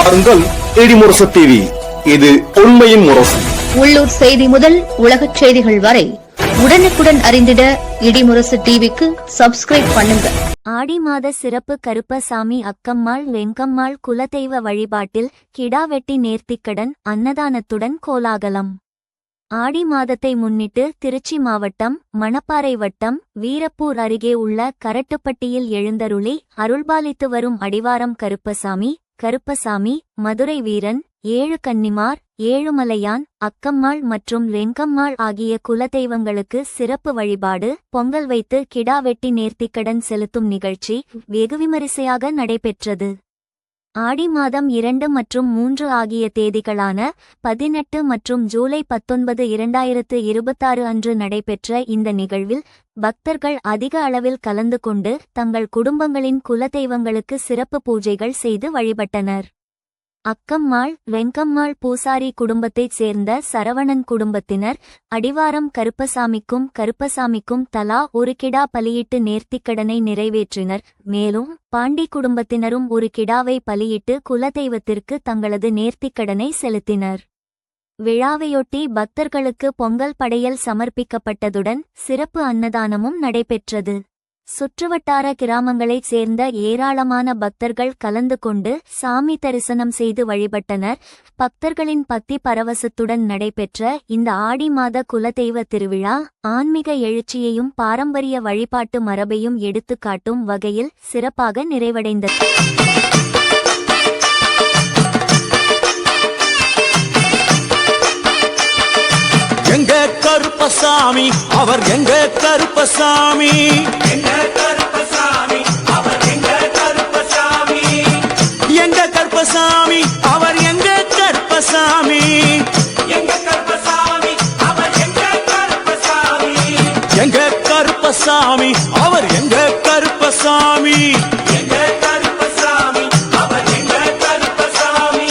பாருங்கள் இடிமுரசு டிவி. இது உண்மையின் முரசு. உள்ளூர் செய்தி முதல் உலகச் செய்திகள் வரை உடனுக்குடன் அறிந்திட இடிமுரசு டிவிக்கு சப்ஸ்கிரைப் பண்ணுங்க. ஆடி மாத சிறப்பு கருப்பசாமி அக்கம்மாள் வெங்கம்மாள் குலதெய்வ வழிபாட்டில் கிடாவெட்டி நேர்த்திக்கடன் அன்னதானத்துடன் கோலாகலம். ஆடி மாதத்தை முன்னிட்டு திருச்சி மாவட்டம் மணப்பாறை வட்டம் வீரப்பூர் அருகே உள்ள கரட்டுப்பட்டியில் எழுந்தருளி அருள்பாலித்து வரும் அடிவாரம் கருப்பசாமி, மதுரை வீரன், ஏழு கன்னிமார், ஏழுமலையான், அக்கம்மாள் மற்றும் வெங்கம்மாள் ஆகிய குலதெய்வங்களுக்கு சிறப்பு வழிபாடு, பொங்கல் வைத்து கிடாவெட்டி நேர்த்திக்கடன் செலுத்தும் நிகழ்ச்சி வெகுவிமரிசையாக நடைபெற்றது. ஆடி மாதம் 2 மற்றும் 3 ஆகிய தேதிகளான 18 மற்றும் ஜூலை 19, 2026 அன்று நடைபெற்ற இந்த நிகழ்வில் பக்தர்கள் அதிக அளவில் கலந்து கொண்டு தங்கள் குடும்பங்களின் குலதெய்வங்களுக்கு சிறப்பு பூஜைகள் செய்து வழிபட்டனர். அக்கம்மாள், வெங்கம்மாள் பூசாரி குடும்பத்தைச் சேர்ந்த சரவணன் குடும்பத்தினர் அடிவாரம் கருப்பசாமிக்கும் தலா ஒரு கிடா பலியிட்டு நேர்த்திக்கடனை நிறைவேற்றினர். மேலும் பாண்டி குடும்பத்தினரும் ஒரு கிடாவை பலியிட்டு குலதெய்வத்திற்கு தங்களது நேர்த்திக்கடனை செலுத்தினர். விழாவையொட்டி பக்தர்களுக்கு பொங்கல் படையல் சமர்ப்பிக்கப்பட்டதுடன் சிறப்பு அன்னதானமும் நடைபெற்றது. சுற்றுவட்டார கிராமங்களைச் சேர்ந்த ஏராளமான பக்தர்கள் கலந்து கொண்டு சாமி தரிசனம் செய்து வழிபட்டனர். பக்தர்களின் பக்தி பரவசத்துடன் நடைபெற்ற இந்த ஆடி மாத குலதெய்வ திருவிழா ஆன்மீக எழுச்சியையும் பாரம்பரிய வழிபாட்டு மரபையும் எடுத்துக்காட்டும் வகையில் சிறப்பாக நிறைவடைந்தது. எங்க கருப்பசாமி அவர் எங்க கருப்பசாமி, எங்க கருப்பசாமி அவர் எங்க கருப்பசாமி, எங்க கருப்பசாமி அவர் எங்க கருப்பசாமி, எங்க கருப்பசாமி அவர் எங்க கருப்பசாமி, எங்க கருப்பசாமி அவர் எங்க கருப்பசாமி, எங்க கருப்பசாமி அவர் எங்க கருப்பசாமி.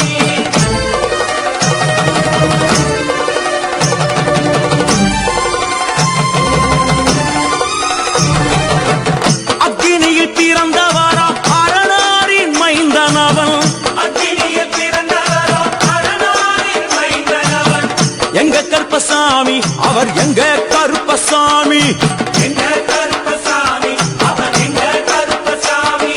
அக்கினியில் பிறந்தவரா அரணாரின் மைந்தனவன், அக்கினியில் பிறந்தவரா அரணாரின் மைந்தனவன், எங்க கருப்பசாமி அவர் எங்க கருப்பசாமி, எங்க கருப்பசாமி அவர் எங்க கருப்பசாமி.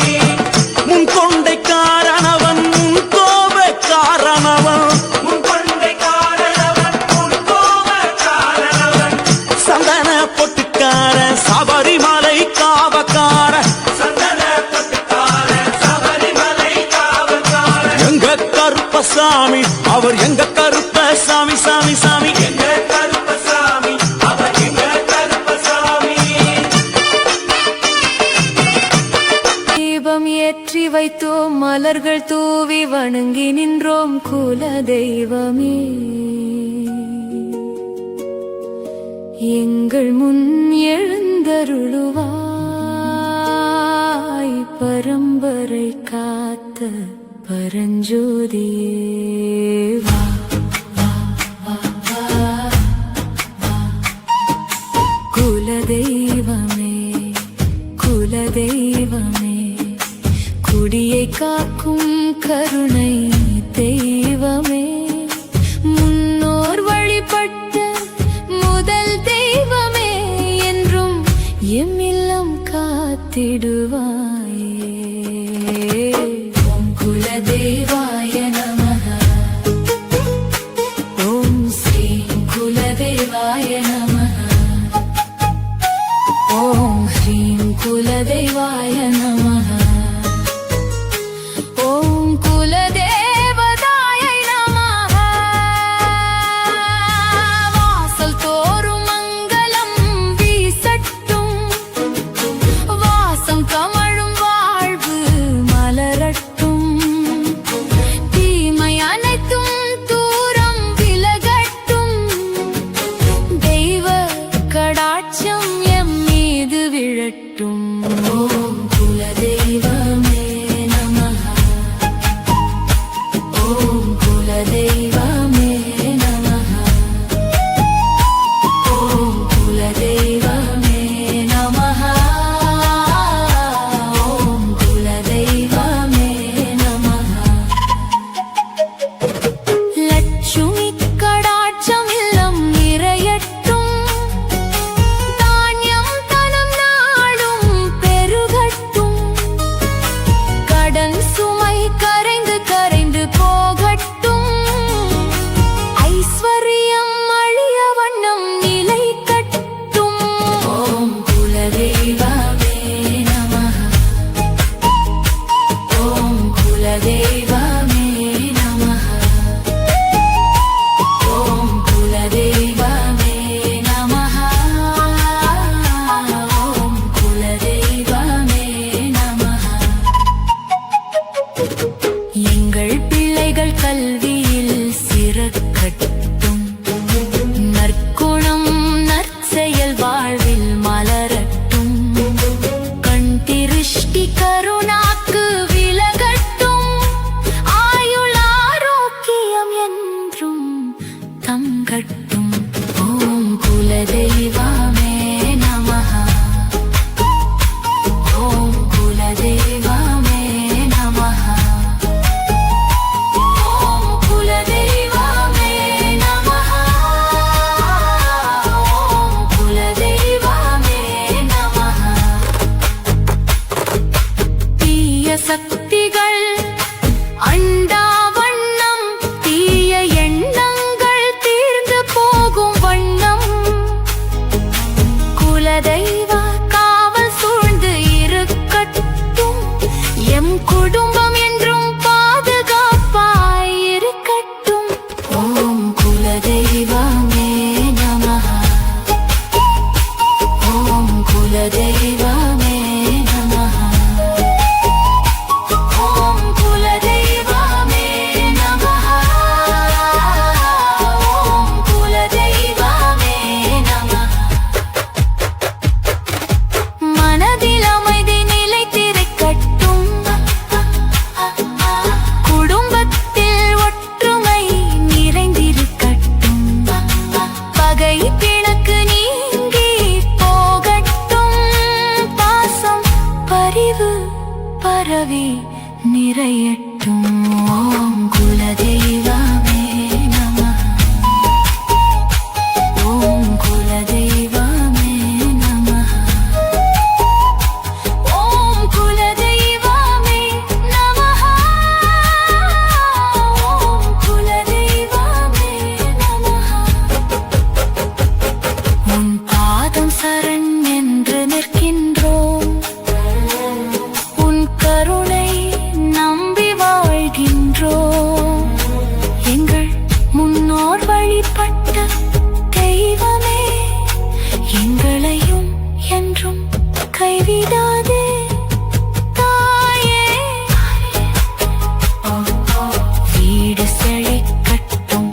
முன் கொண்டை காரணவன் முன் கோப காரணவன், முன் கொண்டை காரணவன் முன் கோப காரணவன், சந்தன பொட்டுக்கார சபரிமலை காவக்கார, சந்தன பொட்டுக்கார சபரிமலை காவக்கார, எங்க கருப்பசாமி அவர் எங்க கருப்பசாமி, சாமி சாமி எங்க கருப்பசாமி அவர் எங்க கருப்பசாமி. தீபம் ஏற்றி வைத்தோம் மலர்கள் தூவி வணங்கி நின்றோம் குல தெய்வமே, எங்கள் முன் எழுந்தருளுவாய் பரம்பரை காத்த பரஞ்சோதியே. வா வா வா வா வா குலதெய்வமே குலதெய்வமே, குடியை காக்கும் கருணை தெய்வமே, முன்னோர் வழிபட்ட முதல் தெய்வமே, என்றும் எம்மில்லம் காத்திடுவாயே. ஓம் குலதெய்வாய நமஹ, ஓம் ஸ்ரீ குலதெய்வாய நமஹ, ஓம் ஸ்ரீம் குலதெய்வாய நமஹ, ஓம் குலதேவதாயை நமஹ. வாசல் தோறும் மங்களம் வீசட்டும், வாசம் கமழும் வாழ்வு மலரட்டும், தீமை அனைத்தும் தூரம் விலகட்டும், தெய்வ கடாட்சம் எம் மீது விழட்டும். ஓம் குலதெய்வமே நமஹ, ஓம் குலதெய்வமே நமஹ, ஓம் குலதெய்வமே நமஹ, ஓம் குலதெய்வமே நமஹ. குலதெய்வ காவல் சூழ்ந்து இருக்கட்டும், எம் குடும்பம் என்றும் பாதுகாப்பாய் இருக்கட்டும். ஓம் குலதெய்வமே நமஹ, ஓம் குலதெய்வமே நமஹ, ஓம் குலதெய்வமே நமஹ, ஓம் குலதெய்வமே நமஹ. மனதில் அமைதி நிலைத்திருக்கட்டும், குடும்பத்தில் ஒற்றுமை நிறைந்திருக்கட்டும், பகை பிணக்கு நீங்கி போகட்டும், பாசம் பரிவு பரவி நிறையட்டும். ஓம் குலதெய்வமே நமஹ, ஓம் குலதெய்வமே நமஹ, ஓம் குலதெய்வமே நமஹ, ஓம் குலதெய்வமே நமஹ. உன் பாதம் சரண் என்று நிற்கின்றோம், உன் கருணை நம்பி வாழ்கின்றோம். எங்கள் முன்னோர் வழிபட்ட தெய்வமே, எங்களையும் என்றும் கைவிடாதே தாயே. வீடு செழிக்கட்டும்,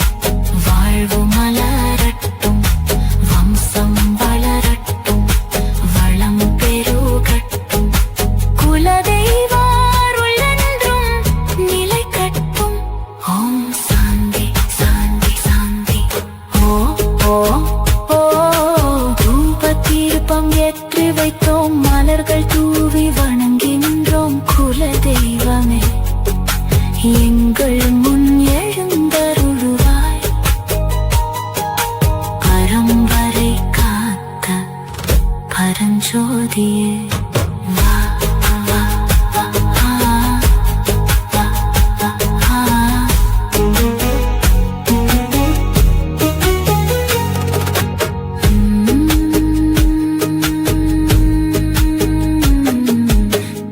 வாழ்வு மலரட்டும், வம்சம் வளரட்டும், வளம் பெருகட்டும், குலதெய்வ அருள் என்றும் நிலைக்கட்டும். ஓம் சாந்தி சாந்தி சாந்தி. ஓ ஓ ஓ தூப தீபம் ஏற்றி வைத்தோம், மலர்கள் தூவி வணங்கி நின்றோம். குலதெய்வமே, எங்கள் முன் எழுந்தருளுவாய், பரம்பரை காத்த பரஞ்சோதியே. வா வா வா வா வா வா.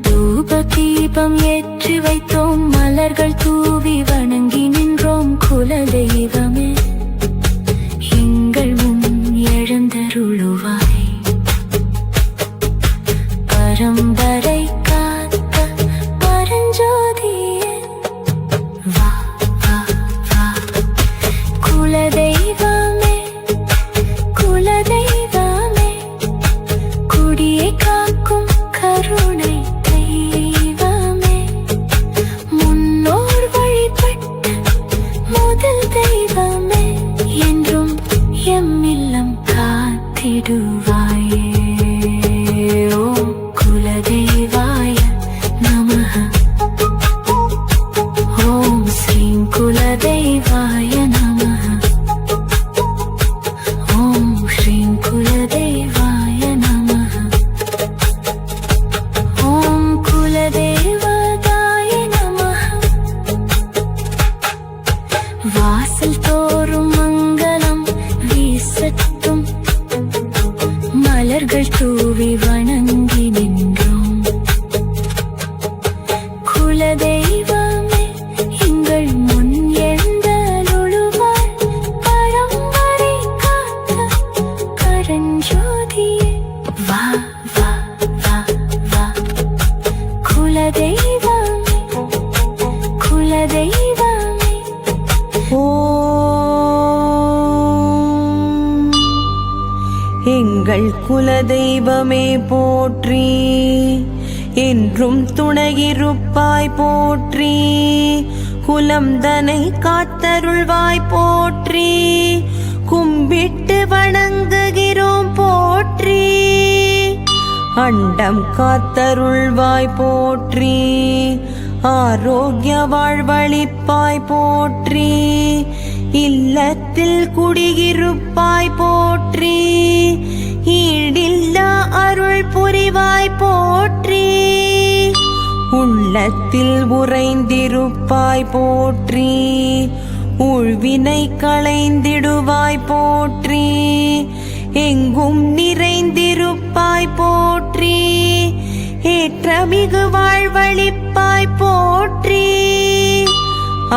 தூப தீபம் ஏற்றி வைத்தோம், மலர்கள் தூவி வணங்கி நின்றோம். குலதெய்வமே, எங்கள் முன் எழுந்தருளுவாய், பரம்பரை காத்த பரஞ்சோதியே. வா வா வா. குலதெய்வமே, குலதெய்வமே, குடியை காக்கும் கருணை தெய்வமே, முன்னோர் வழிபட்ட முதல் தெய்வமே, என்றும் எம் இல்லம் காத்திடுவாயே. ஓம் குலதெய்வாய நமஹ, ஓம் ஸ்ரீம் குலதெய்வாய நமஹ, ஓம் ஸ்ரீம் குலதெய்வாய நமஹ, ஓம் குலதெய்வதாய நமஹ. வாசல் தோறும் மங்களம் வீசட்டும், மலர்கள் தூவி வணங்கி நின்றோம். குலதெய்வமே, எங்கள் முன் எழுந்தருளுவாய், பரம்பரை காத்த பரஞ்சோதியே. வா வா வா வா. குலதெய்வமே, குலதெய்வமே. எங்கள் குலதெய்வமே போற்றி, என்றும் துணையிருப்பாய் போற்றி, குலம் தனை காத்தருள்வாய் போற்றி, கும்பிட்டு வணங்குகிறோம் போற்றி, அண்டம் காத்தருள்வாய் போற்றி, ஆரோக்கிய வாழ்வளிப்பாய் போற்றி, இல்லத்தில் குடியிருப்பாய் போற்றி, ஈடில்லா அருள் புரிவாய் போற்றி, உள்ளத்தில் உறைந்திருப்பாய் போற்றி, ஊழ்வினை களைந்திடுவாய் போற்றி, எங்கும் நிறைந்திருப்பாய் வளமிகு வாழ்வழிப்பாய் போற்றி.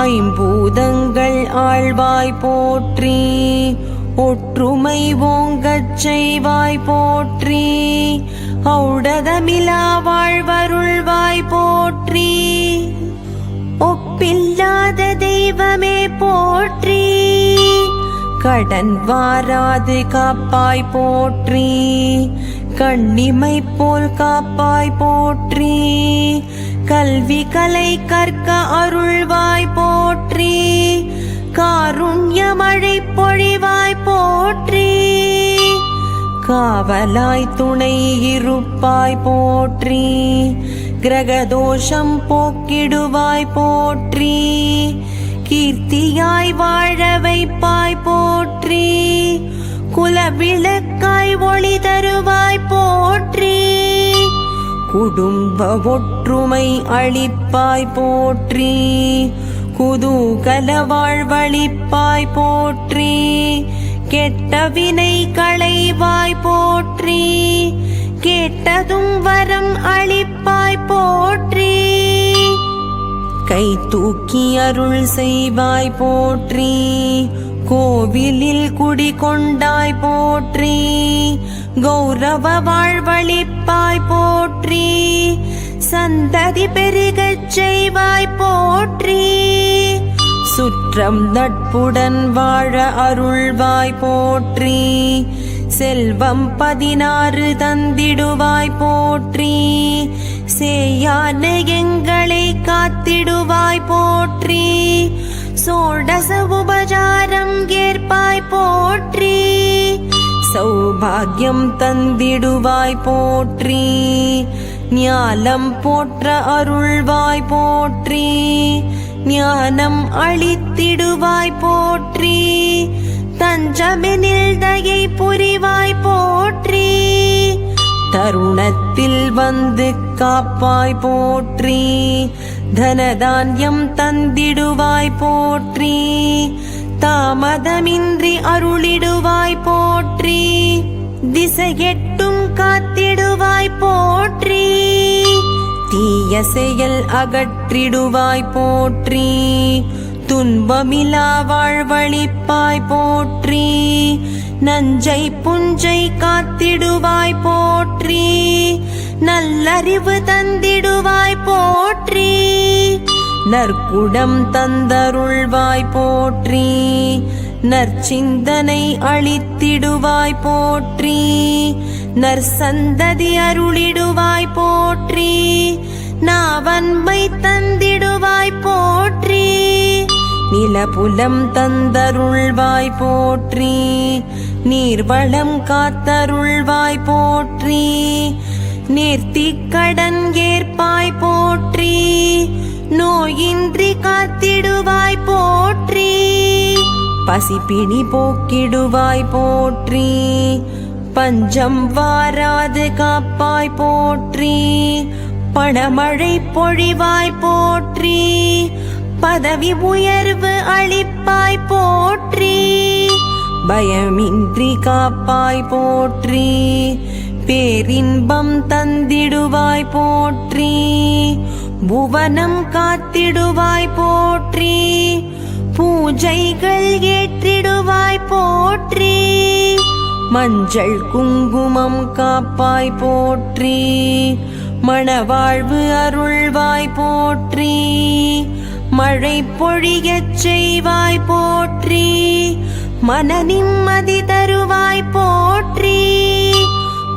ஐம்பூதங்கள் ஆழ்வாய் போற்றி. ஒற்றுமை ஓங்கச் செய்வாய் போற்றி. ஔடதமிலா வாழ்வருள்வாய் போற்றி. ஒப்பில்லாத தெய்வமே போற்றி. கடன் வாராது காப்பாய் போற்றி. கண்ணிமை போல் காப்பாய் போற்றி. கல்வி கலை கற்க அருள்வாய் போற்றி. காருண்யமழை பொழிவாய் போற்றி. காவலாய் துணை இருப்பாய் போற்றி. கிரகதோஷம் போக்கிடுவாய் போற்றி. கீர்த்தியாய் வாழ வைப்பாய் போற்றி. குலவிளக்காய் ஒளி தருவாய் போற்றி. குடும்ப ஒற்றுமை அளிப்பாய் போற்றி. குதூகல வாழ்வழிப்பாய் போற்றி. கெட்ட வினை களைவாய் போற்றி. கேட்டதும் வரம் அளிப்பாய் போற்றி. கை தூக்கி அருள் செய்வாய் போற்றி. கோவிலில் குடிகொண்டாய் போற்றி. கௌரவ வாழ்வழிப்பாய் போற்றி. சந்ததி பெருகச் செய்வாய் போற்றி. சுற்றம் நட்புடன் வாழ அருள்வாய் போற்றி. செல்வம் 16 தந்திடுவாய் போற்றி. சேயான எங்களை காத்திடுவாய் போற்றி. சோடச உபசாரம் ஏற்பாய் போற்றி. சௌபாகியம் தந்திடுவாய் போற்றி. ஞானம் போற்ற அருள்வாய் போற்றி. ஞானம் அளித்திடுவாய் போற்றி. தஞ்சமெனில் தயை புரிவாய் போற்றி. தருணத்தில் வந்து காப்பாய் போற்றி. தனதான்யம் தந்திடுவாய் போற்றி. தாமதமின்றி அருளிடுவாய் போற்றி. திசையெட்டும் காத்திடுவாய் போற்றி. தீய செயல் அகற்றிடுவாய் போற்றி. துன்பமிலா வாழ்வழிப்பாய் போற்றி. நஞ்சை புஞ்சை காத்திடுவாய் போற்றி. நல்லறிவு தந்திடுவாய் போற்றி. நற்குடம் தந்தருள்வாய் போற்றி. நற்சிந்தனை அளித்திடுவாய் போற்றி. நற்சந்ததி அருளிடுவாய் போற்றி. நாவன்மை தந்திடுவாய் போற்றி. நிலபுலம் தந்தருள்வாய் போற்றி. நீர்வளம் காத்தருள்வாய் போற்றி. நேர்த்திக் கடன் ஏற்பாய் போற்றி. நோயின்றி காத்திடுவாய் போற்றி. பசிப்பிணி போக்கிடுவாய் போற்றி. பஞ்சம் வாராது காப்பாய் போற்றி. பணமழை பொழிவாய் போற்றி. பதவி உயர்வு அளிப்பாய் போற்றி. பயமின்றி காப்பாய் போற்றி. பேரின்பம் தந்திடுவாய் போற்றி. புவனம் காத்திடுவாய் போற்றி. பூஜைகள் ஏற்றிடுவாய் போற்றி. மஞ்சள் குங்குமம் காப்பாய் போற்றி. மணவாழ்வு அருள்வாய் போற்றி. மழை பொழியச் செய்வாய் போற்றி. மன நிம்மதி தருவாய் போற்றி.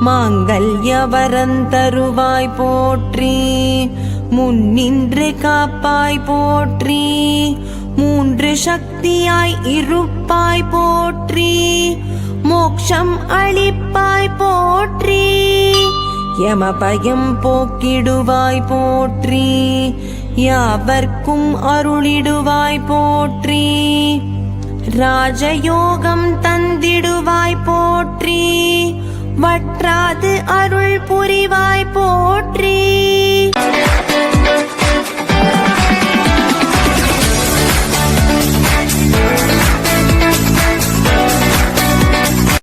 மாங்கல்ய வரன் தருவாய் போற்றி. முன்னின்று காப்பாய் போற்றி. 3 சக்தியாய் இருப்பாய் போற்றி. மோக்ஷம் அளிப்பாய் போற்றி. யமபயம் போக்கிடுவாய் போற்றி. யாவர்க்கும் அருளிடுவாய் போற்றி. ராஜயோகம் தந்திடுவாய் போற்றி. வற்றாது அருள் புரிவாய்